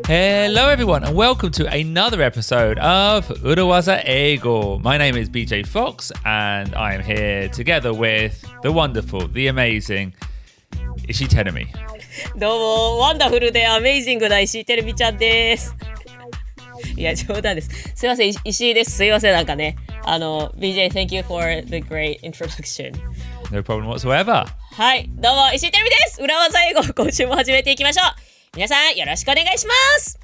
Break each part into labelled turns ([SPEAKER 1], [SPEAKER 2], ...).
[SPEAKER 1] Hello everyone and welcome to another episode of 裏技英語. My name is BJ Fox and I am here together with the wonderful, the amazing 石井てるみ.
[SPEAKER 2] どうも、ワンダフルでアメイジングな石井てるみちゃんです。いや、冗談です。すいません、石井です。すいません、なんかね。BJ, thank you for the great introduction.
[SPEAKER 1] No problem whatsoever.
[SPEAKER 2] はい、どうも、石井てるみです。裏技英語、今週も始めていきましょう。皆さん、よろしくお願いします。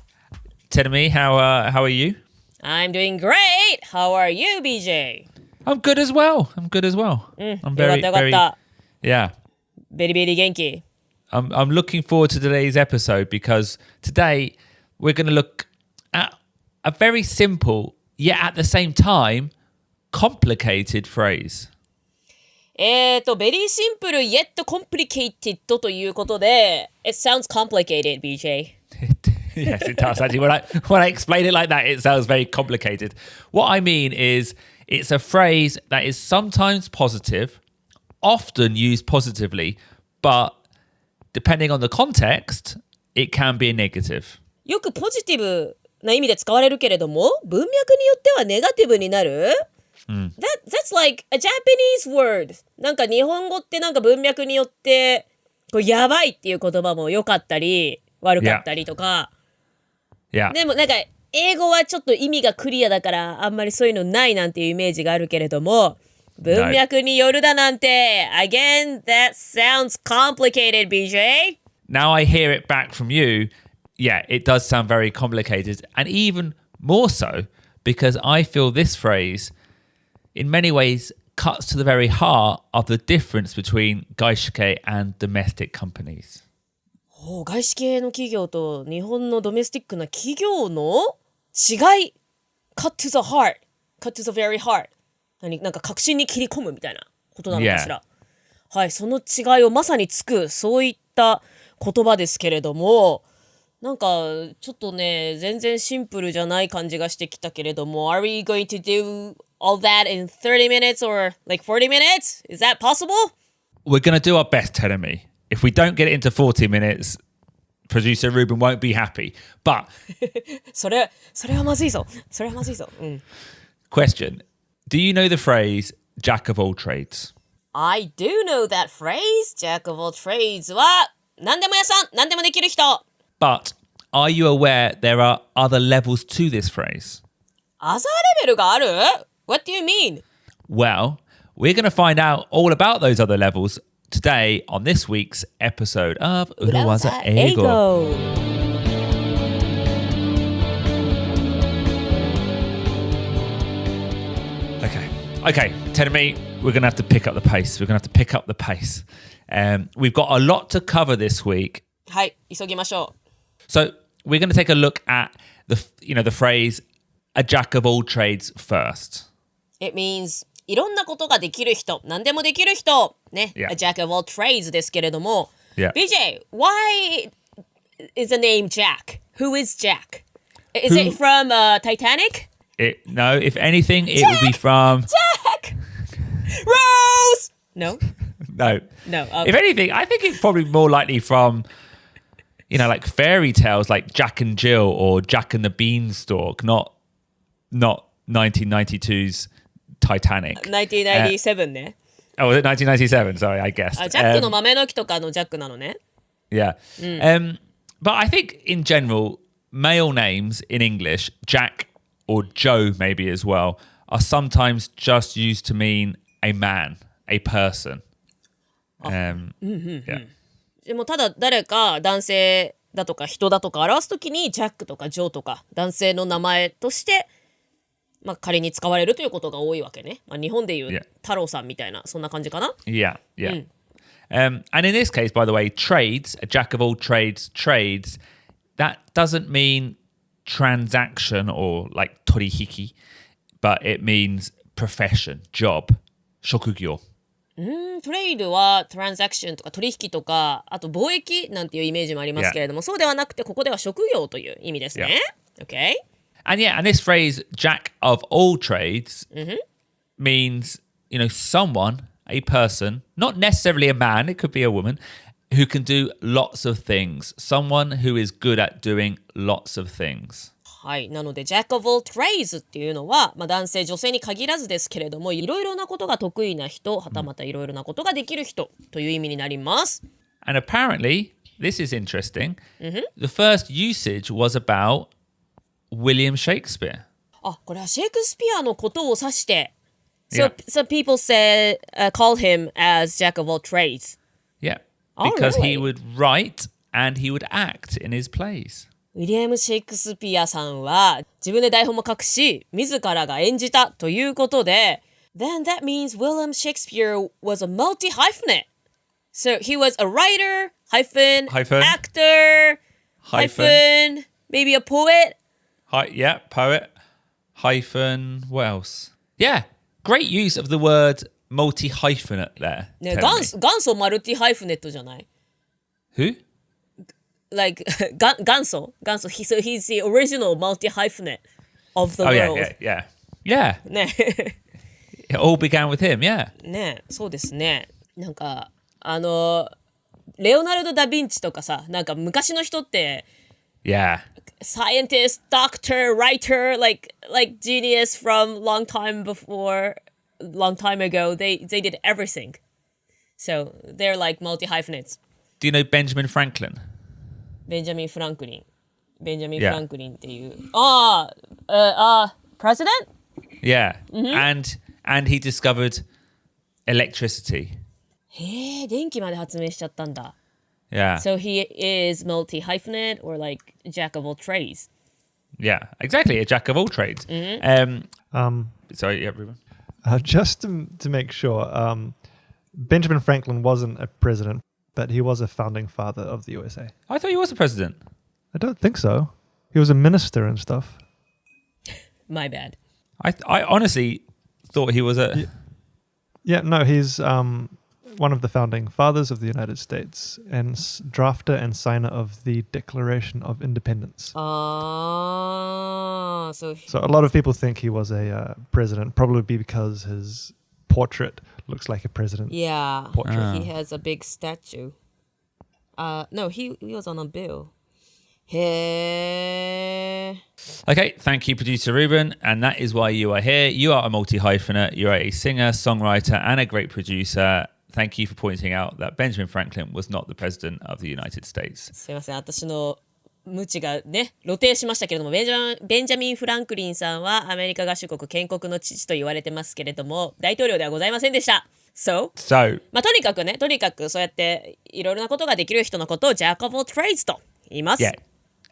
[SPEAKER 1] てるみ, how are you?
[SPEAKER 2] I'm doing great. How are you, BJ?
[SPEAKER 1] I'm good as well. I'm very,
[SPEAKER 2] よかった。
[SPEAKER 1] yeah.
[SPEAKER 2] ベリベリ元気。
[SPEAKER 1] I'm looking forward to today's episode because today we're going to look at a very simple, yet at the same time, complicated phrase.
[SPEAKER 2] ベリーシンプル yet complicated ということで It sounds complicated, BJ.
[SPEAKER 1] Yes, it does. Actually, when I explain it like that, it sounds very complicated. What I mean is it's a phrase that is sometimes positive, often used positively, but depending on the context, it can be a negative.
[SPEAKER 2] よくポジティブな意味で使われるけれども、文脈によってはネガティブになる、That's like a Japanese word. なんか日本語ってなんか文脈によってこうやばいっていう言葉も良かったり悪かったりとか、でもなんか英語はちょっと意味がクリアだからあんまりそういうのないなんていうイメージがあるけれども、文脈によるだなんて Again, that sounds complicated, BJ.
[SPEAKER 1] Now I hear it back from you. Yeah, it does sound very complicated, and even more so because I feel this phrase in many ways cuts to the very heart of the difference between 外資系 and domestic companies.
[SPEAKER 2] 外資系の企業と日本のドメスティックな企業の違い cut to the heart, cut to the very heart. なんか確信に切り込むみたいなことなのかしら。はい、その違いをまさにつくそういった言葉ですけれども、なんかちょっとね全然シンプルじゃない感じがしてきたけれども、 Are we going to do all that in 30 minutes or like 40 minutes? Is that possible?
[SPEAKER 1] We're going to do our best, Teremi. If we don't get it into 40 minutes, producer Ruben won't be happy. But
[SPEAKER 2] それはまずいぞ。
[SPEAKER 1] Question. Do you know the phrase Jack of all trades?
[SPEAKER 2] I do know that phrase. Jack of all trades は何でも屋さん、何でもできる人。
[SPEAKER 1] But are you aware there are other levels to this phrase?
[SPEAKER 2] アザーレベルがある? What do you mean?
[SPEAKER 1] Well, we're going to find out all about those other levels today on this week's episode of 裏技英語. Okay, Teremi, we're going to have to pick up the pace. We've got a lot to cover this week.
[SPEAKER 2] はい、急ぎましょう。
[SPEAKER 1] So we're going to take a look at the phrase a jack of all trades first.
[SPEAKER 2] It means いろんなことができる人、何でもできる人、ね、a jack of all trades ですけれども、BJ, why is the name Jack? Who is Jack? Is it from Titanic?
[SPEAKER 1] No, if anything, it would be from
[SPEAKER 2] Jack! Rose! No.
[SPEAKER 1] Okay. If anything, I think it's probably more likely from like fairy tales like Jack and Jill or Jack and the Beanstalk, not 1992's Titanic.
[SPEAKER 2] 1997 ね。
[SPEAKER 1] Oh, was it 1997? Sorry, I guessed.
[SPEAKER 2] ジャックの豆の木とかのジャックなのね。
[SPEAKER 1] Yeah. But I think in general, male names in English, Jack or Joe maybe as well, are sometimes just used to mean a man, a person. Yeah.
[SPEAKER 2] でもただ誰か男性だとか人だとか表すときにジャックとかジョーとか男性の名前として、仮に使われるということが多いわけね。日本でいう太郎さんみたいなそんな感じかな。
[SPEAKER 1] Yeah. And in this case, by the way, trades, a jack of all trades, that doesn't mean transaction or like 取引, but it means profession, job, 職業。
[SPEAKER 2] トレイドはトランザクションとか取引とか、あと貿易なんていうイメージもありますけれども、そうではなくてここでは職業という意味ですね。Okay?
[SPEAKER 1] And this phrase, Jack of all trades, means, someone, a person, not necessarily a man, it could be a woman, who can do lots of things. Someone who is good at doing lots of things.
[SPEAKER 2] はい。なので、Jack of all trades っていうのは、男性、女性に限らずですけれども、いろいろなことが得意な人、はたまたいろいろなことができる人という意味になります。
[SPEAKER 1] And apparently, this is interesting. The first usage was about William Shakespeare.
[SPEAKER 2] あ、これはシェイクスピアのことを指して。So people say, call him as Jack of all trades.
[SPEAKER 1] Yeah.
[SPEAKER 2] Oh,
[SPEAKER 1] Because
[SPEAKER 2] really?
[SPEAKER 1] he would write and he would act in his plays.
[SPEAKER 2] ウィリアム・シェイクスピアさんは自分で台本も書くし、自らが演じたということで、Then that means William Shakespeare was a multi-hyphenate. So he was a writer, hyphen, actor, hyphen, maybe a poet.
[SPEAKER 1] Yeah, poet, hyphen, what else? Yeah, great use of the word multi-hyphenate there.
[SPEAKER 2] ね、元祖マルティハイフネットじゃない
[SPEAKER 1] Who?
[SPEAKER 2] Like 元祖 so he's the original multi-hyphenate of the world.
[SPEAKER 1] Yeah.
[SPEAKER 2] ね
[SPEAKER 1] It all began with him, yeah.
[SPEAKER 2] ねそうですね。なんかレオナルド・ダ・ヴィンチとかさ、なんか昔の人って
[SPEAKER 1] Yeah.
[SPEAKER 2] scientist, doctor, writer, like genius from long time ago. They did everything. So they're like multi-hyphenates.
[SPEAKER 1] Do you know Benjamin Franklin?
[SPEAKER 2] ベンジャミン・フランクリンっていう。president?
[SPEAKER 1] Yeah. And he discovered electricity.
[SPEAKER 2] へえ、電気まで発明しちゃったんだ。
[SPEAKER 1] Yeah.
[SPEAKER 2] So he is multi-hyphenate or like Jack of all trades.
[SPEAKER 1] Yeah, exactly. A jack of all trades. Sorry, yeah, Ruben.
[SPEAKER 3] Just to make sure, Benjamin Franklin wasn't a president, but he was a founding father of the USA.
[SPEAKER 1] I thought he was a president.
[SPEAKER 3] I don't think so. He was a minister and stuff.
[SPEAKER 2] My bad.
[SPEAKER 1] I honestly thought he was a...
[SPEAKER 3] Yeah, no, he's one of the founding fathers of the United States and drafter and signer of the Declaration of Independence.
[SPEAKER 2] So
[SPEAKER 3] a lot of people think he was a president, probably because his portrait looks like a president.
[SPEAKER 2] Yeah,
[SPEAKER 3] portrait.
[SPEAKER 2] He has a big statue. No, he was on a bill. Hey.
[SPEAKER 1] Okay, thank you, producer Ruben. And that is why you are here. You are a multi-hyphenate. You are a singer, songwriter, and a great producer. Thank you for pointing out that Benjamin Franklin was not the president of the United States.
[SPEAKER 2] すいません、私の無知がね、露呈しましたけれども、ベンジャミン・フランクリンさんはアメリカ合衆国建国の父と言われてますけれども、大統領ではございませんでした。So, とにかくそうやっていろいろなことができる人のことを Jack of all trades と言います。
[SPEAKER 1] Yeah.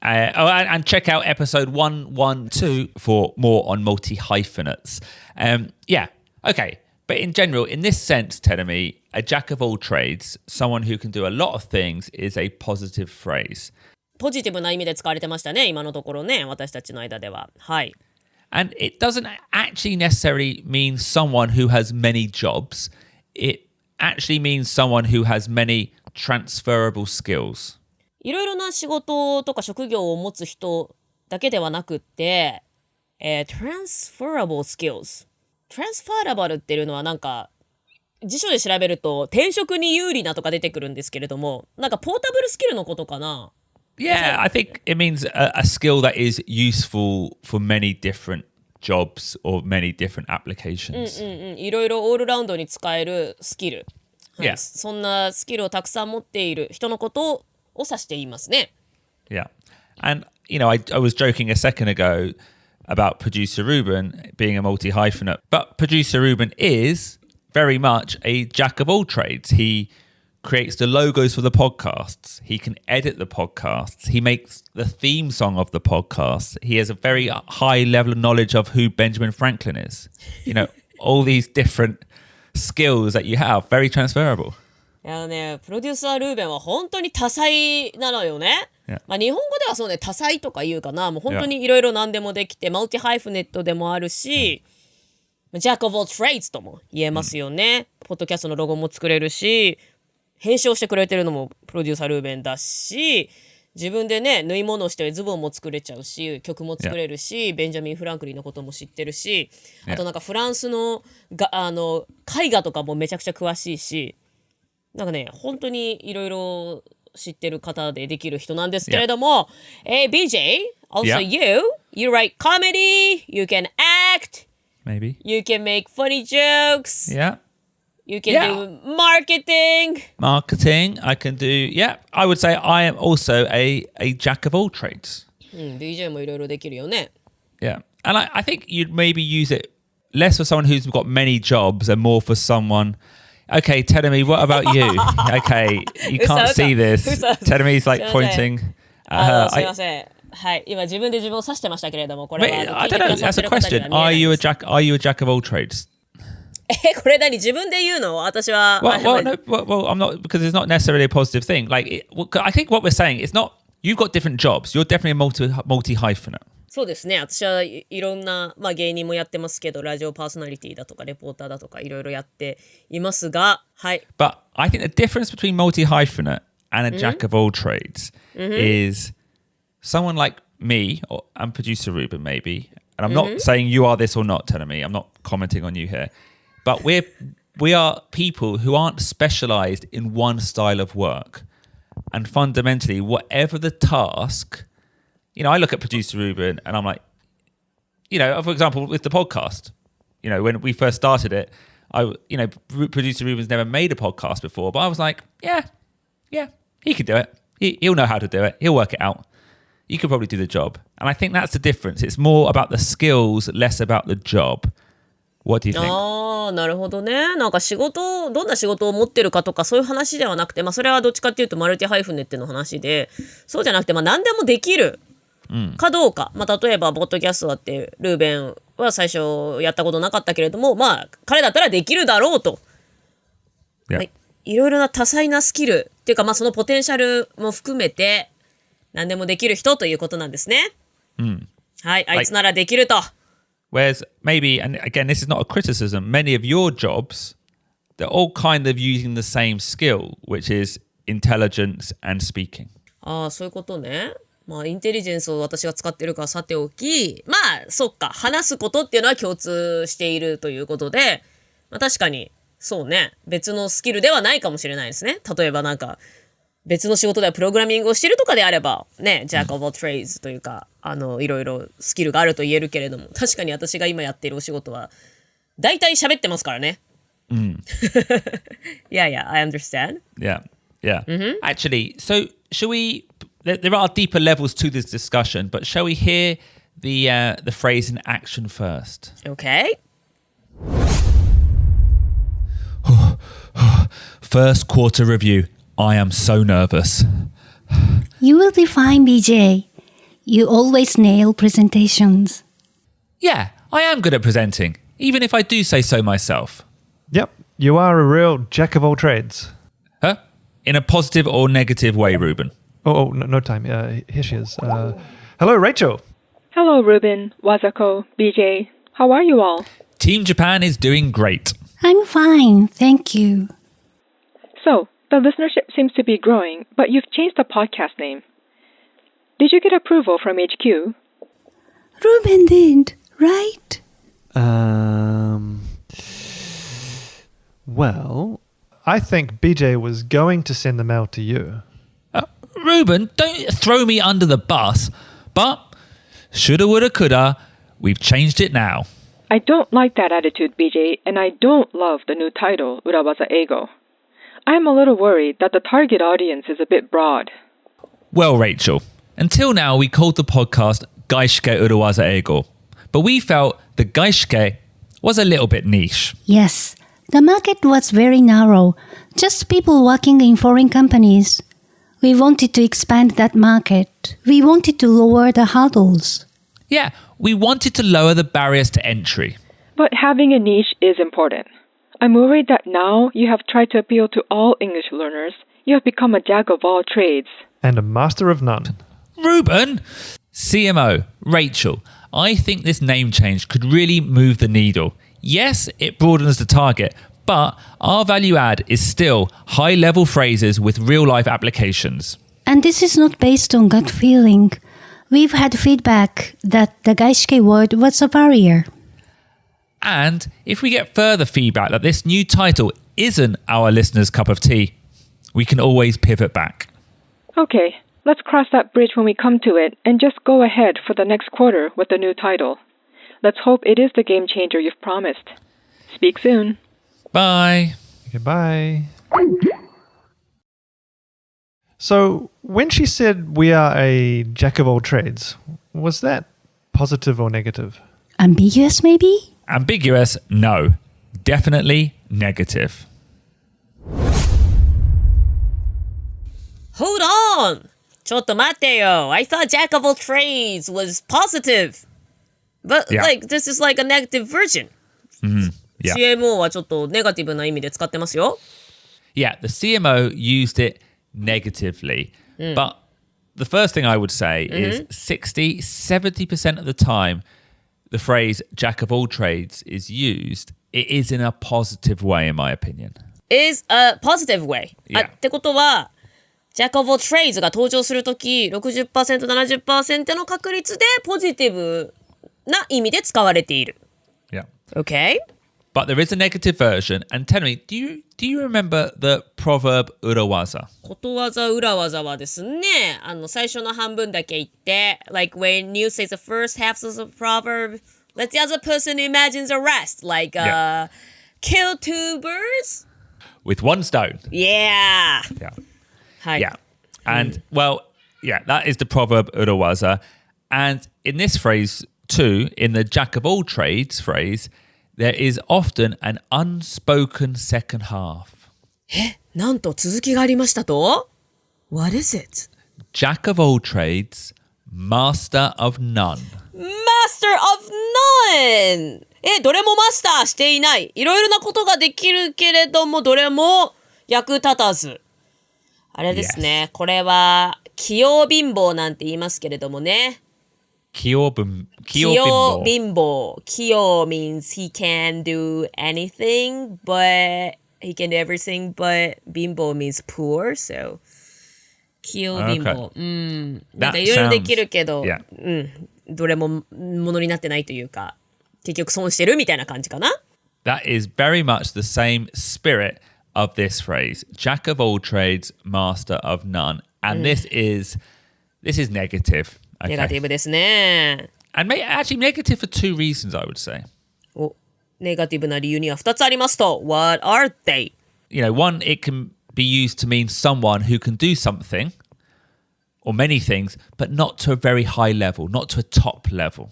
[SPEAKER 1] And check out episode 112 for more on multi-hyphenates. Yeah, okay. But in general, in this sense, Teremi, a jack of all trades, someone who can do a lot of things, is a positive phrase.
[SPEAKER 2] ポジティブな意味で使われてましたね、今のところね、私たちの間では。はい。
[SPEAKER 1] And it doesn't actually necessarily mean someone who has many jobs. It actually means someone who has many transferable skills.
[SPEAKER 2] いろいろな仕事とか職業を持つ人だけではなくって、transferable skills。transferable っていうのはなんか辞書で調べると転職に有利なとか出てくるんですけれども、なんかポータブルスキルのことかな。
[SPEAKER 1] Yeah, I think it means a skill that is useful for many different jobs or many different applications.
[SPEAKER 2] いろいろオールラウンドに使えるスキル。はい、
[SPEAKER 1] Yeah.
[SPEAKER 2] そんなスキルをたくさん持っている人のことを指していますね。
[SPEAKER 1] Yeah. And, you know, I was joking a second ago about producer Ruben being a multi-hyphenate, but producer Ruben is very much a jack of all trades. He creates the logos for the podcasts. He can edit the podcasts. He makes the theme song of the podcast. He has a very high level of knowledge of who Benjamin Franklin is. You know, all these different skills that you have, very transferable.
[SPEAKER 2] プロデューサールーベンは本当に多彩なのよね。まあ日本語ではそうね、多彩とか言うかな。もう本当にいろいろ何でもできて、マルティハイフネットでもあるし、Jack of all trades とも言えますよね。ポッドキャストのロゴも作れるし、編集をしてくれてるのもプロデューサールーベンだし、自分でね、縫い物をしてズボンも作れちゃうし、曲も作れるし、ベンジャミン・フランクリンのことも知ってるし、あとなんかフランスの絵画とかもめちゃくちゃ詳しいし、なんかね、本当にいろいろ知ってる方でできる人なんですけれども、BJ, also
[SPEAKER 1] Yeah.
[SPEAKER 2] you write comedy, you can act,
[SPEAKER 1] Maybe.
[SPEAKER 2] you can make funny jokes,
[SPEAKER 1] Yeah.
[SPEAKER 2] you can do marketing.
[SPEAKER 1] Marketing, I can do. Yeah, I would say I am also a Jack of all trades.
[SPEAKER 2] BJ もいろいろできるよね。
[SPEAKER 1] Yeah. And I think you'd maybe use it less for someone who's got many jobs and more for someone. Okay, Tedemi, what about you? Okay, you can't see this. Tedemi's like pointing at her.
[SPEAKER 2] すいません。はい、今自分で自分を指してましたけれども、これ
[SPEAKER 1] Wait,
[SPEAKER 2] は
[SPEAKER 1] I don't know. That's a question. Are you a Jack of all trades?
[SPEAKER 2] これ何自分で言うの？私は。
[SPEAKER 1] Well, no, well, I'm not because it's not necessarily a positive thing. Like, I think what we're saying is not. You've got different jobs. You're definitely a multi-hyphenate.
[SPEAKER 2] そうですね。私はいろんな、芸人もやってますけど、ラジオパーソナリティだとか、レポーターだとか、いろいろやっていますが、はい。
[SPEAKER 1] But I think the difference between multi-hyphenate and a Jack of all trades is someone like me and producer Ruben maybe, and I'm not saying you are this or not, telling me. I'm not commenting on you here. But we are people who aren't specialized in one style of work. And fundamentally, whatever the task, I look at producer Ruben and I'm like, for example, with the podcast, when we first started it, producer Ruben's never made a podcast before, but I was like, yeah, he could do it. He'll know how to do it. He'll work it out. You could probably do the job. And I think that's the difference. It's more about the skills, less about the job. What do you think?
[SPEAKER 2] ああ、なるほどね。なんかどんな仕事を持ってるかとかそういう話ではなくて、それはどっちかっていうとマルチハイフネっての話で、そうじゃなくて何でもできるかどうか。例えばポッドキャストだってルーベンは最初やったことなかったけれども、彼だったらできるだろうと。
[SPEAKER 1] Yeah.
[SPEAKER 2] いろいろな多彩なスキルっていうか、そのポテンシャルも含めて何でもできる人ということなんですね。はい、あいつならできると。
[SPEAKER 1] Whereas maybe, and again, this is not a criticism, many of your jobs, they're all kind of using the same skill, which is intelligence and speaking.
[SPEAKER 2] ああ、そういうことね。インテリジェンスを私が使ってるからさておき、そっか、話すことっていうのは共通しているということで、確かに、そうね、別のスキルではないかもしれないですね。例えば別の仕事ではプログラミングをしてるとかであればね、Jack of all trades というかいろいろスキルがあると言えるけれども、確かに私が今やっているお仕事は大体喋ってますからね。Yeah, I understand.
[SPEAKER 1] Yeah. Actually, so shall we? There are deeper levels to this discussion, but shall we hear the phrase in action first?
[SPEAKER 2] Okay.
[SPEAKER 1] First quarter review. I am so nervous.
[SPEAKER 4] You will be fine, BJ. You always nail presentations.
[SPEAKER 1] Yeah, I am good at presenting, even if I do say so myself.
[SPEAKER 3] Yep, you are a real Jack of all trades.
[SPEAKER 1] Huh? In a positive or negative way, Ruben?
[SPEAKER 3] No time. Here she is. Hello, Rachel.
[SPEAKER 5] Hello, Ruben, Wazako, BJ. How are you all?
[SPEAKER 1] Team Japan is doing great.
[SPEAKER 4] I'm fine, thank you.
[SPEAKER 5] So, the listenership seems to be growing, but you've changed the podcast name. Did you get approval from HQ?
[SPEAKER 4] Ruben did, right?
[SPEAKER 3] Well, I think BJ was going to send the mail to you.
[SPEAKER 1] Ruben, don't throw me under the bus. But, shoulda, woulda, coulda, we've changed it now.
[SPEAKER 5] I don't like that attitude, BJ, and I don't love the new title, Urawaza Eigo. I'm a little worried that the target audience is a bit broad.
[SPEAKER 1] Well, Rachel, until now we called the podcast Gaishike Urawaza Eigo, but we felt the Gaishike was a little bit niche.
[SPEAKER 4] Yes, the market was very narrow, just people working in foreign companies. We wanted to expand that market. We wanted to lower the hurdles.
[SPEAKER 1] Yeah, we wanted to lower the barriers to entry.
[SPEAKER 5] But having a niche is important. I'm worried that now you have tried to appeal to all English learners. You have become a Jack of all trades.
[SPEAKER 3] And a Master of None.
[SPEAKER 1] Ruben! CMO, Rachel, I think this name change could really move the needle. Yes, it broadens the target, but our value add is still high-level phrases with real-life applications.
[SPEAKER 4] And this is not based on gut feeling. We've had feedback that the Gaishike word was a barrier.
[SPEAKER 1] And if we get further feedback that this new title isn't our listeners' cup of tea, We can always pivot back.
[SPEAKER 5] Okay, let's cross that bridge when we come to it and just go ahead for the next quarter with the new title. Let's hope it is the game changer you've promised. Speak soon.
[SPEAKER 1] Bye.
[SPEAKER 3] Goodbye. So, when she said we are a jack of all trades, was that positive or negative?
[SPEAKER 4] Ambiguous, maybe?
[SPEAKER 1] Ambiguous, no. Definitely negative.
[SPEAKER 2] Hold on! ちょっと待ってよ. I thought Jack of all trades was positive. But
[SPEAKER 1] Yeah.
[SPEAKER 2] like, this is like a negative version.
[SPEAKER 1] Yeah.
[SPEAKER 2] CMO はちょっとネガティブな意味で使ってますよ。
[SPEAKER 1] Yeah, the CMO used it negatively. But the first thing I would say is 70% of the time the phrase Jack of all trades is used, it is in a positive way, in my opinion.
[SPEAKER 2] is a positive way.
[SPEAKER 1] Yeah.
[SPEAKER 2] ってことは、Jack of all trades が登場するとき、60%、70% の確率でポジティブな意味で使われている。
[SPEAKER 1] Yeah.
[SPEAKER 2] Okay?
[SPEAKER 1] But there is a negative version. And tell me, do you remember the proverb urawaza?
[SPEAKER 2] ことわざ裏技はですね、最初の半分だけ言って、like when you say the first half of the proverb, let the other person imagines a rest, like
[SPEAKER 1] Yeah.
[SPEAKER 2] kill two birds?
[SPEAKER 1] With one stone.
[SPEAKER 2] Yeah!
[SPEAKER 1] Yeah.
[SPEAKER 2] はい。
[SPEAKER 1] Yeah. And, well, yeah, that is the proverb urawaza. And in this phrase too, in the Jack of all trades phrase, there is often an unspoken second half.
[SPEAKER 2] なんと続きがありましたと What is it?
[SPEAKER 1] Jack of all trades, Master of none.
[SPEAKER 2] Master of None! どれもマスターしていない。いろいろなことができるけれども、どれも役立たず。あれですね。これは、器用貧乏なんて言いますけれどもね。器用貧乏。器用 means he can do anything, but he can do everything, but 貧乏 means poor, so 器用貧乏。なんかいろいろできるけど、どれもものになってないというか、結局損してるみたいな感じかな。
[SPEAKER 1] That is very much the same spirit of this phrase. Jack of all trades, master of none. And this is negative.
[SPEAKER 2] ネガティブですね。
[SPEAKER 1] And actually negative for two reasons, I would say.
[SPEAKER 2] ネガティブな理由には2つありますと。What are they?
[SPEAKER 1] You know, one, it can be used to mean someone who can do something or many things, but not to a very high level, not to a top level.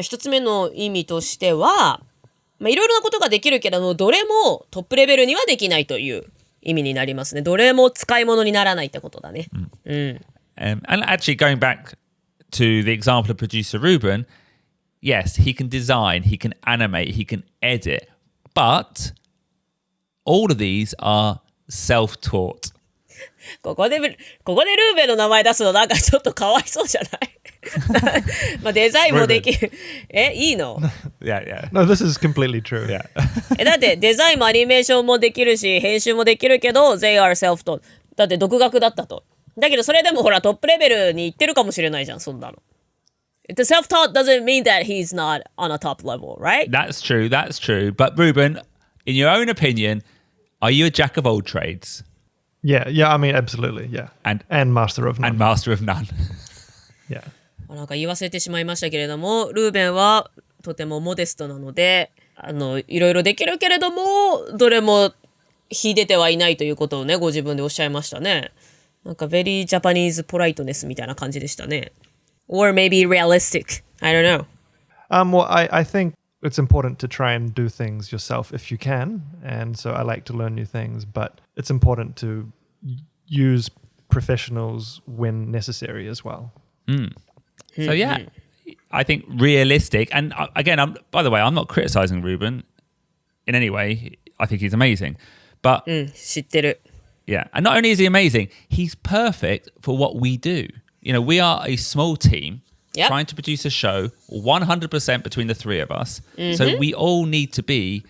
[SPEAKER 2] 一つ目の意味としては、いろいろなことができるけども、どれもトップレベルにはできないという意味になりますね。どれも使い物にならないってことだね。
[SPEAKER 1] And actually going back to the example of producer Ruben, yes, he can design, he can animate, he can edit, but all of these are self-taught.
[SPEAKER 2] ここでルーベンの名前出すのなんかちょっとかわいそうじゃないデザインもできる。いいの
[SPEAKER 1] Yeah.
[SPEAKER 3] No, this is completely true.
[SPEAKER 1] Yeah.
[SPEAKER 2] だってデザインもアニメーションもできるし、編集もできるけど、they are self-taught。だって独学だったと。だけどそれでもほらトップレベルに行ってるかもしれないじゃん、そんなの。The self-taught doesn't mean that he's not on a top level, right?
[SPEAKER 1] That's true. But Ruben, in your own opinion, are you a jack of all trades?
[SPEAKER 3] Yeah, I mean, absolutely, yeah.
[SPEAKER 1] And
[SPEAKER 3] master of none.
[SPEAKER 1] And master of none.
[SPEAKER 3] Yeah.
[SPEAKER 2] なんか言い忘れてしまいましたけれども、ルーベンはとてもモデストなので、いろいろできるけれども、どれも秀でてはいないということをね、ご自分でおっしゃいましたね。なんか very Japanese politeness みたいな感じでしたね。Or maybe realistic. I don't know.
[SPEAKER 3] Well, I think it's important to try and do things yourself if you can. And so I like to learn new things, but it's important to use professionals when necessary as well.
[SPEAKER 1] So yeah, I think realistic. And again, by the way, I'm not criticizing Ruben in any way. I think he's amazing. But
[SPEAKER 2] 知ってる。
[SPEAKER 1] yeah, and not only is he amazing, he's perfect for what we do. You know, we are a small team
[SPEAKER 2] Yep.
[SPEAKER 1] trying to produce a show 100% between the three of us. So we all need to be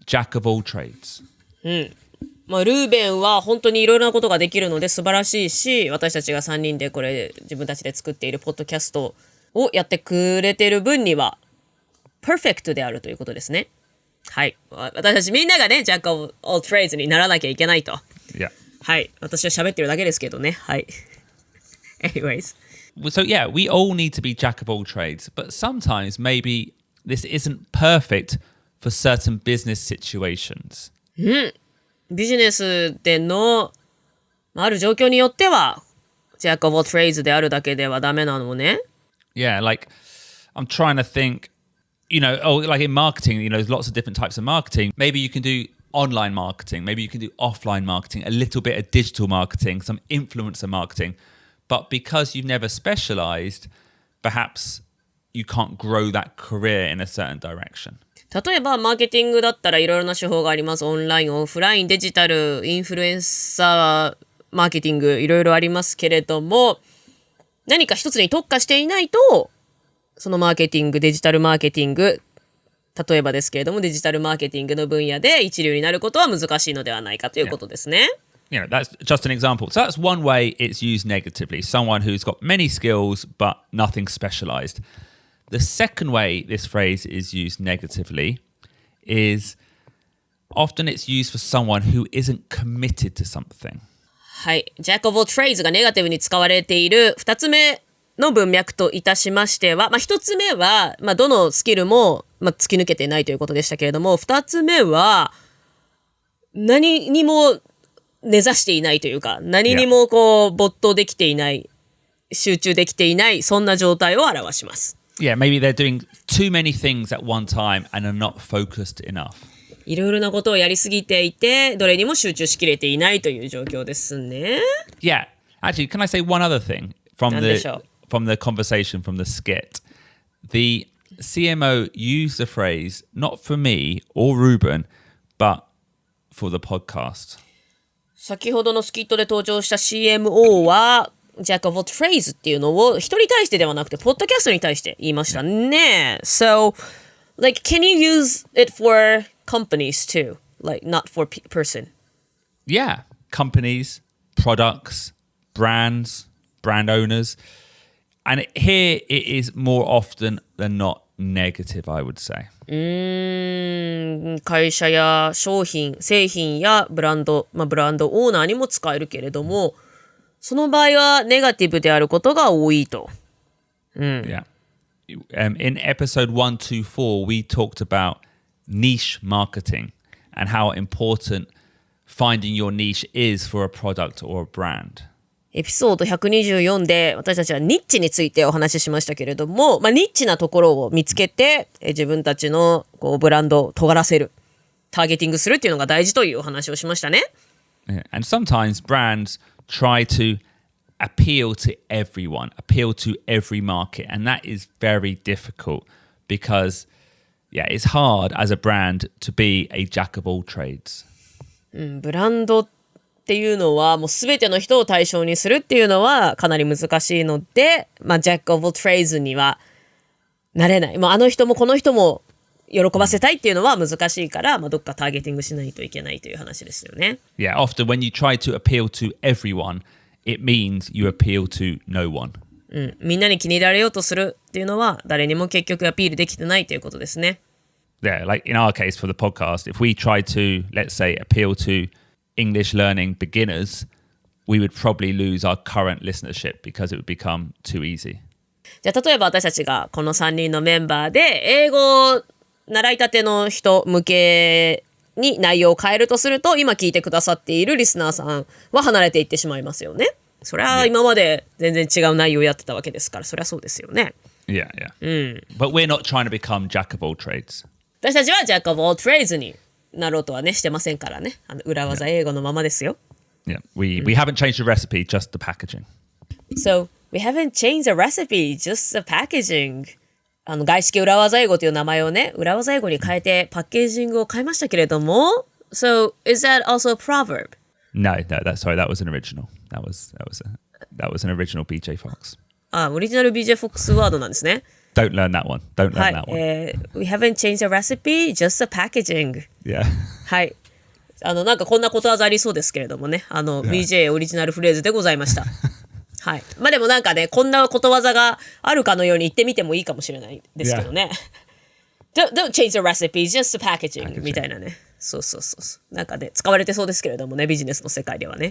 [SPEAKER 1] jack of all trades.
[SPEAKER 2] ルーベンは本当にいろいろなことができるので素晴らしいし、私たちが3人でこれ自分たちで作っているポッドキャストをやってくれてる分にはパーフェクトであるということですね。はい。私たちみんながね、ジャックオブオールトレーズにならなきゃいけないと。
[SPEAKER 1] Yeah.
[SPEAKER 2] はい。私は喋ってるだけですけどね。はい。Anyways.
[SPEAKER 1] So yeah, we all need to be jack of all trades, but sometimes maybe this isn't perfect for certain business situations.
[SPEAKER 2] ビジネスでのある状況によっては Jack of all trades であるだけではダメなのね。
[SPEAKER 1] Yeah, like I'm trying to think, like in marketing, there's lots of different types of marketing. Maybe you can do online marketing, maybe you can do offline marketing, a little bit of digital marketing, some influencer marketing. But because you've never specialized, perhaps you can't grow that career in a certain direction.
[SPEAKER 2] 例えばマーケティングだったらいろいろな手法があります。オンライン、オフライン、デジタル、インフルエンサーマーケティングいろいろありますけれども、何か一つに特化していないとそのマーケティング、デジタルマーケティング、例えばですけれどもデジタルマーケティングの分野で一流になることは難しいのではないかということですね。
[SPEAKER 1] That's just an example. So that's one way it's used negatively. Someone who's got many skills but nothing specialized. The second way this phrase is used negatively is often it's used for someone who isn't committed to something.
[SPEAKER 2] はい。Jack of all trades がネガティブに使われている2つ目の文脈といたしましては、1つ目は、どのスキルも、突き抜けてないということでしたけれども、2つ目は何にも根ざしていないというか、何にも没頭できていない、集中できていない、そんな状態を表します。
[SPEAKER 1] Yeah, maybe they're doing too many things at one time and are not focused enough.
[SPEAKER 2] いろいろなことをやりすぎていて、どれにも集中しきれていないという状況ですね。
[SPEAKER 1] Yeah, actually, can I say one other thing from the conversation, from the skit? The CMO used the phrase, not for me or Ruben, but for the podcast.
[SPEAKER 2] 先ほどのスキットで登場した CMO は Jack of all trades っていうのを人に対してではなくてポッドキャストに対して言いましたね。So, like, can you use it for companies too? Like, not for person?
[SPEAKER 1] Yeah, companies, products, brands, brand owners. And here it is more often than not negative, I would say.
[SPEAKER 2] 会社や商品、製品やブランド、ブランドオーナーにも使えるけれども、その場合はネガティブであることが多いと。
[SPEAKER 1] Yeah. In episode 124, we talked about niche marketing and how important finding your niche is for a product or a brand.
[SPEAKER 2] エピソード124で私たちはニッチについてお話ししましたけれども、ニッチなところを見つけて自分たちのブランドを尖らせる、ターゲティングするっていうのが大事というお話をしましたね。
[SPEAKER 1] Yeah. And sometimes brands try to appeal to everyone, appeal to every market, and that is very difficult because, it's hard as a brand to be a jack of all trades.
[SPEAKER 2] ブランドっていうのはもう全ての人を対象にするっていうのはかなり難しいので、Jack of all trades にはなれない。あの人もこの人も喜ばせたいっていうのは難しいから、どっかターゲティングしないといけないという話ですよね。
[SPEAKER 1] Yeah, often when you try to appeal to everyone, it means you appeal to no one.
[SPEAKER 2] みんなに気に入られようとするっていうのは誰にも結局アピールできてないということですね。
[SPEAKER 1] Yeah, like in our case for the podcast, if we try to, let's say, appeal to English learning beginners, we would probably lose our current listenership because it would become too easy.
[SPEAKER 2] じゃあ例えば私たちがこの3人のメンバーで英語を習いたての人向けに内容を変えるとすると、今聞いてくださっているリスナーさんは離れていってしまいますよね。それは今まで全然違う内容をやってたわけですから、それはそうですよね。
[SPEAKER 1] Yeah, yeah. But we're not trying to become jack of all trades.
[SPEAKER 2] 私たちは Jack of all trades になろうとはねしてませんからね。裏技英語のままですよ。
[SPEAKER 1] Yeah, we haven't changed the recipe, just the packaging.
[SPEAKER 2] So, we haven't changed the recipe, just the packaging. 外資系裏技英語という名前をね、裏技英語に変えてパッケージングを変えましたけれども、So, is that also a proverb?
[SPEAKER 1] No, that was an original. That was an original BJ Fox.
[SPEAKER 2] オリジナル BJ フォックスワードなんですね。
[SPEAKER 1] Don't learn that one. Don't learn that one.
[SPEAKER 2] We haven't changed the recipe, just the packaging.
[SPEAKER 1] Yeah.
[SPEAKER 2] はい。なんかこんなことわざありそうですけれどもね。BJ オリジナルフレーズでございました。はい。でもなんかね、こんなことわざがあるかのように言ってみてもいいかもしれないですけどね。Don't change the recipe, just the packaging みたいなね。そう。なんかね、使われてそうですけれどもね、ビジネスの世界ではね。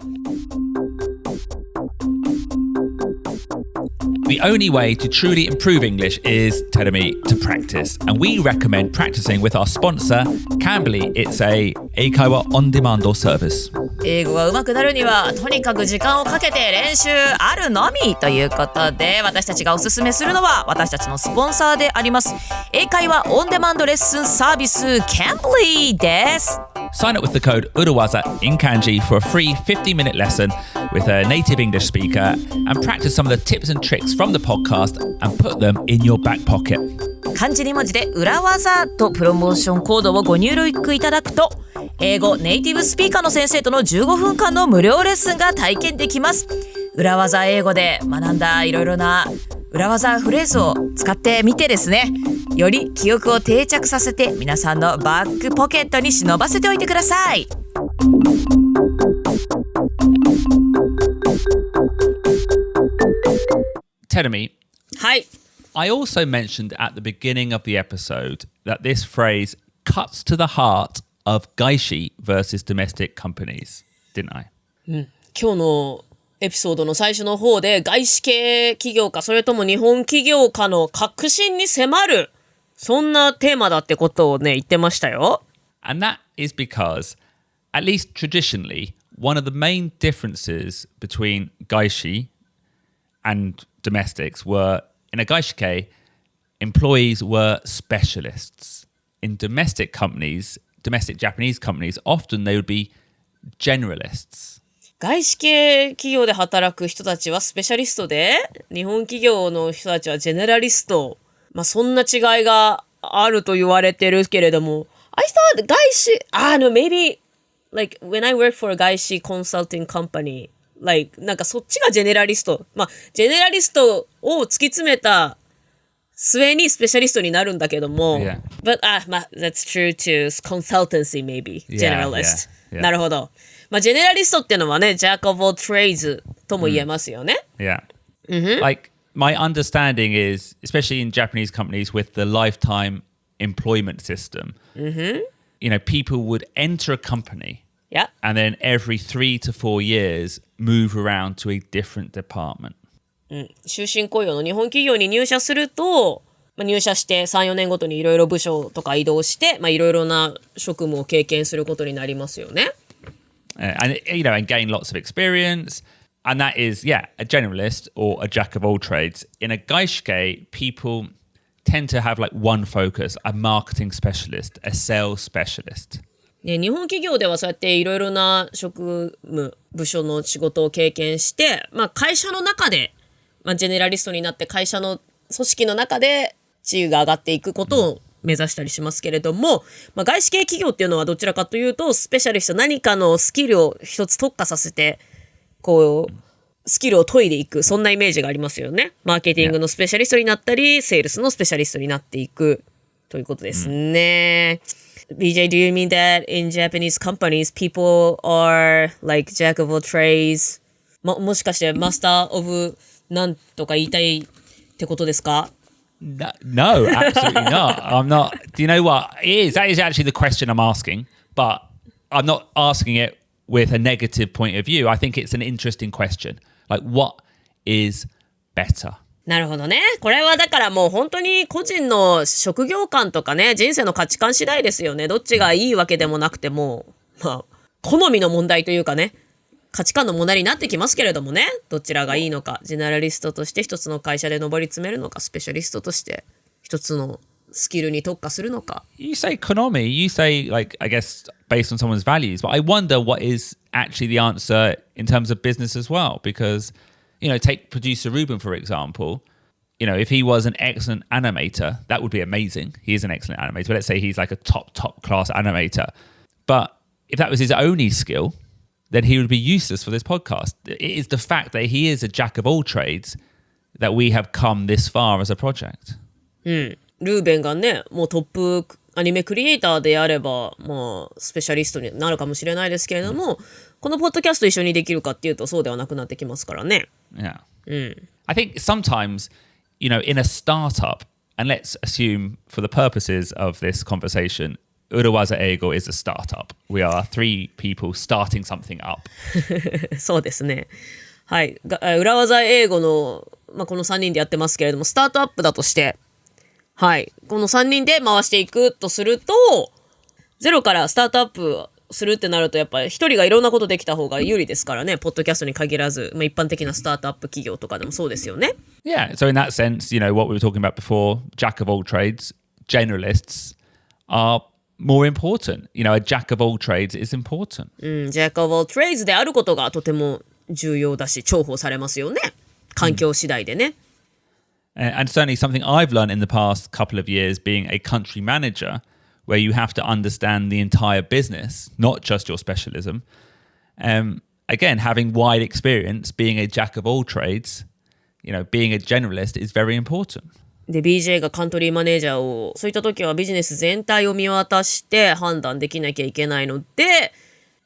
[SPEAKER 1] The only way to truly improve English is, Terumi, to practice. And we recommend practicing with our sponsor, Cambly. It's a 英会話 on-demand service.
[SPEAKER 2] 英語が上手くなるにはとにかく時間をかけて練習あるのみということで、私たちがおすすめするのは私たちのスポンサーであります英会話オンデマンドレッスンサービス Cambly です。
[SPEAKER 1] Sign up with the code URAWAZA in kanji for a free 50-minute lesson with a native English speaker and practice some of the tips and tricks from the podcast and put them in your back pocket.
[SPEAKER 2] 漢字2文字で裏技とプロモーションコードをご入力いただくと、英語ネイティブスピーカーの先生との15分間の無料レッスンが体験できます。裏技英語で学んだいろいろな裏技フレーズを使ってみてですね、より記憶を定着させて皆さんのバックポケットに忍ばせておいてください。
[SPEAKER 1] Terumi,
[SPEAKER 2] はい。
[SPEAKER 1] I also mentioned at the beginning of the episode that this phrase cuts to the heart of Gaishi versus domestic companies, didn't I?
[SPEAKER 2] 今日のエピソードの最初の方で外資系企業かそれとも日本企業かの核心に迫る、そんなテーマだってことをね言ってましたよ。
[SPEAKER 1] And that is because, at least traditionally, one of the main differences between Gaishi and domestics were, in a Gaishike, employees were specialists. In domestic companies, domestic Japanese companies, often they would be generalists.
[SPEAKER 2] 外資系企業で働く人たちはスペシャリストで、日本企業の人たちはジェネラリスト。まあそんな違いがあると言われてるけれども、I thought 外資、no, maybe like when I worked for a 外資 consulting company, like なんかそっちがジェネラリスト。まあジェネラリストを突き詰めた末にスペシャリストになるんだけども、
[SPEAKER 1] Yeah.
[SPEAKER 2] but まあ that's true to consultancy maybe, generalist.
[SPEAKER 1] Yeah.
[SPEAKER 2] なるほど。まあジェネラリストっていうのはね、Jack of all trades とも言えますよね。
[SPEAKER 1] Yeah. Like, my understanding is, especially in Japanese companies with the lifetime employment system, you know, people would enter a company
[SPEAKER 2] Yeah.
[SPEAKER 1] and then every 3 to 4 years move around to a different department.
[SPEAKER 2] 終身雇用の日本企業に入社すると、まあ、入社して3、4年ごとにいろいろ部署とか移動して、まあ、いろいろな職務を経験することになりますよね。
[SPEAKER 1] And, you know, and gain lots of experience. And that is, yeah, a generalist or a jack of all trades. In a gaishike, people tend to have like one focus, a marketing specialist, a sales specialist.
[SPEAKER 2] ね、日本企業ではそうやっていろいろな職務、部署の仕事を経験して、まあ、会社の中で、まあ、ジェネラリストになって会社の組織の中で地位が上がっていくことを目指したりしますけれども、まあ、外資系企業っていうのはどちらかというとスペシャリスト、何かのスキルを一つ特化させてこうスキルを研いでいく、そんなイメージがありますよね。マーケティングのスペシャリストになったり、セールスのスペシャリストになっていくということですね。BJ, do you mean that in Japanese companies people are like Jack of all trades? もしかしてマスターオブなんとか言いたいってことですか？
[SPEAKER 1] No, absolutely not. I'm not. Do you know what? That is actually the question I'm asking, but I'm not asking it with a negative point of view. I think it's an interesting question. Like, what is better?
[SPEAKER 2] なるほどね。これはだからもう本当に個人の職業観とかね、人生の価値観次第ですよね。どっちがいいわけでもなくても、まあ、好みの問題というかね、価値観の問題になってきますけれどもね、どちらがいいのか、ジェネラリストとして一つの会社で上り詰めるのか、スペシャリストとして一つのスキルに特化するのか。
[SPEAKER 1] You say economy, you say, like, I guess, based on someone's values, but I wonder what is actually the answer in terms of business as well, because, you know, take producer Ruben, for example. You know, if he was an excellent animator, that would be amazing. He is an excellent animator, but let's say he's like a top class animator. But if that was his only skill, then he would be useless for this podcast. It is the fact that he is a jack of all trades that we have come this far as a project.
[SPEAKER 2] ルーベンがね、もうトップアニメクリエイターであれば、まあ、スペシャリストになるかもしれないですけれども、このポッドキャスト一緒にできるかっていうとそうではなくなってきますからね。
[SPEAKER 1] Yeah. I think sometimes, you know, in a startup, and let's assume for the purposes of this conversation, 裏技英語 is a startup. We are 3 people starting something up.
[SPEAKER 2] そうですね。はい。裏技英語の、この3人でやってますけれども、スタートアップだとして、はい。この3人で回していくとすると、ゼロからスタートアップするってなると、やっぱり1人がいろんなことできた方が有利ですからね。ポッドキャストに限らず、一般的なスタートアップ企業とかでもそうですよね。
[SPEAKER 1] Yeah. So in that sense, what we were talking about before, Jack of all trades, generalists are more important. A Jack of all trades is important.
[SPEAKER 2] Jack of all trades であることがとても重要だし、重宝されますよね。環境次第でね。
[SPEAKER 1] And certainly something I've learned in the past couple of years being a country manager, where you have to understand the entire business, not just your specialism. Again, having wide experience, being a Jack of all trades, being a generalist is very important.
[SPEAKER 2] で BJ がカントリーマネージャーをそういった時はビジネス全体を見渡して判断できなきゃいけないので、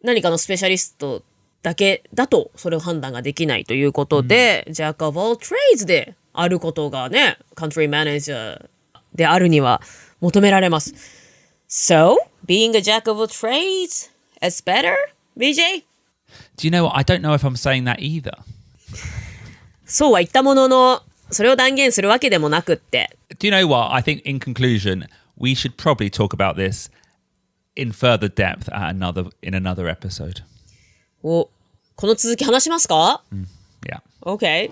[SPEAKER 2] 何かのスペシャリストだけだとそれを判断ができないということで、Jack of all trades であることがね、カントリーマネージャーであるには求められます。So, being a Jack of all trades is better, BJ?
[SPEAKER 1] Do you know what? I don't know if I'm saying that either.
[SPEAKER 2] そうは言ったものの、それを断言するわけでもなくって。
[SPEAKER 1] Do you know what? I think in conclusion, we should probably talk about this in further depth in another episode.
[SPEAKER 2] この続き話しますか？
[SPEAKER 1] Yeah.
[SPEAKER 2] Okay.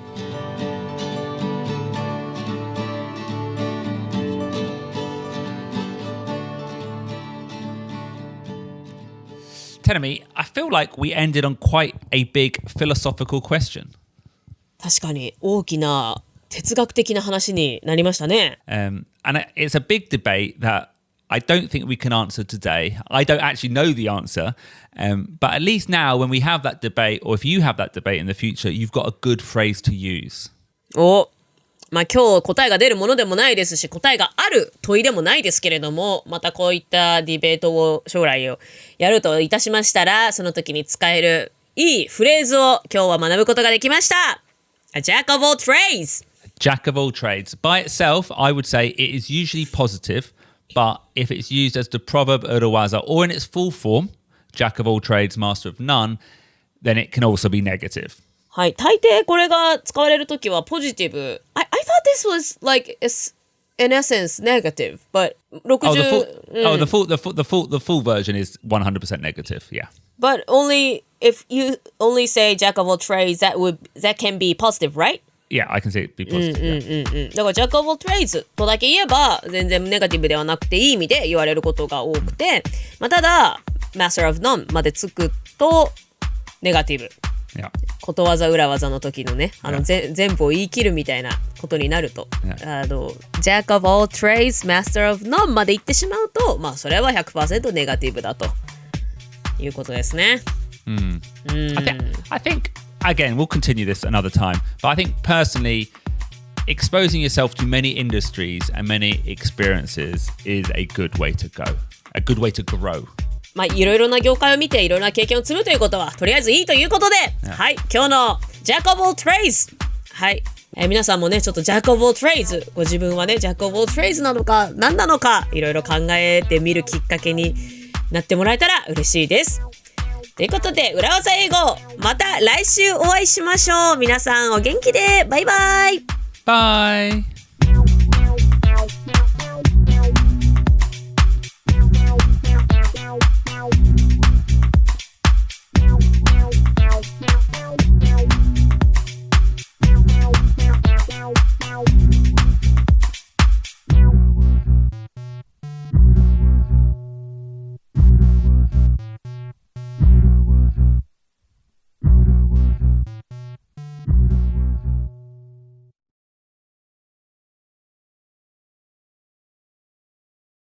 [SPEAKER 1] Tenemi, I feel like we ended on quite a big philosophical question.
[SPEAKER 2] 確かに大きな哲学的な話になりましたね。
[SPEAKER 1] And it's a big debate that I don't think we can answer today. I don't actually know the answer. But at least now when we have that debate, or if you have that debate in the future, you've got a good phrase to use.
[SPEAKER 2] 今日答えが出るものでもないですし、答えがある問いでもないですけれども、またこういったディベートを将来をやるといたしましたら、その時に使えるいいフレーズを今日は学ぶことができました。A Jack of all trades.
[SPEAKER 1] Jack of all trades. By itself, I would say it is usually positive, but if it's used as the proverb Uruwaza or in its full form, Jack of all trades, Master of None, then it can also be negative.
[SPEAKER 2] はい、大抵これが使われるときはポジティブ。I thought this was like in essence negative, but 60
[SPEAKER 1] the full version is 100% negative. Yeah.
[SPEAKER 2] But only if you only say Jack of all trades, that can be positive, right?
[SPEAKER 1] Yeah, I can see it be positive.
[SPEAKER 2] だから Jack of all trades とだけ言えば全然ネガティブではなくていい意味で言われることが多くて、ただ Master of None までつくとネガティブ。
[SPEAKER 1] Yeah.
[SPEAKER 2] ことわざ裏技の時のね、全部を言い切るみたいなことになると、Jack of all trades, Master of None まで言ってしまうと、それは 100% ネガティブだということですね。
[SPEAKER 1] I think, again, we'll continue this another time, but I think personally, exposing yourself to many industries and many experiences is a good way to go, a good way to grow.
[SPEAKER 2] いろいろな業界を見ていろいろな経験を積むということはとりあえずいいということで、はい、今日の Jack of all trades、はい、皆さんもねちょっと Jack of all trades、ご自分はね Jack of all trades なのか何なのかいろいろ考えてみるきっかけになってもらえたら嬉しいです。ということで裏技英語、また来週お会いしましょう。皆さんお元気で、バイバイ。
[SPEAKER 1] バイ。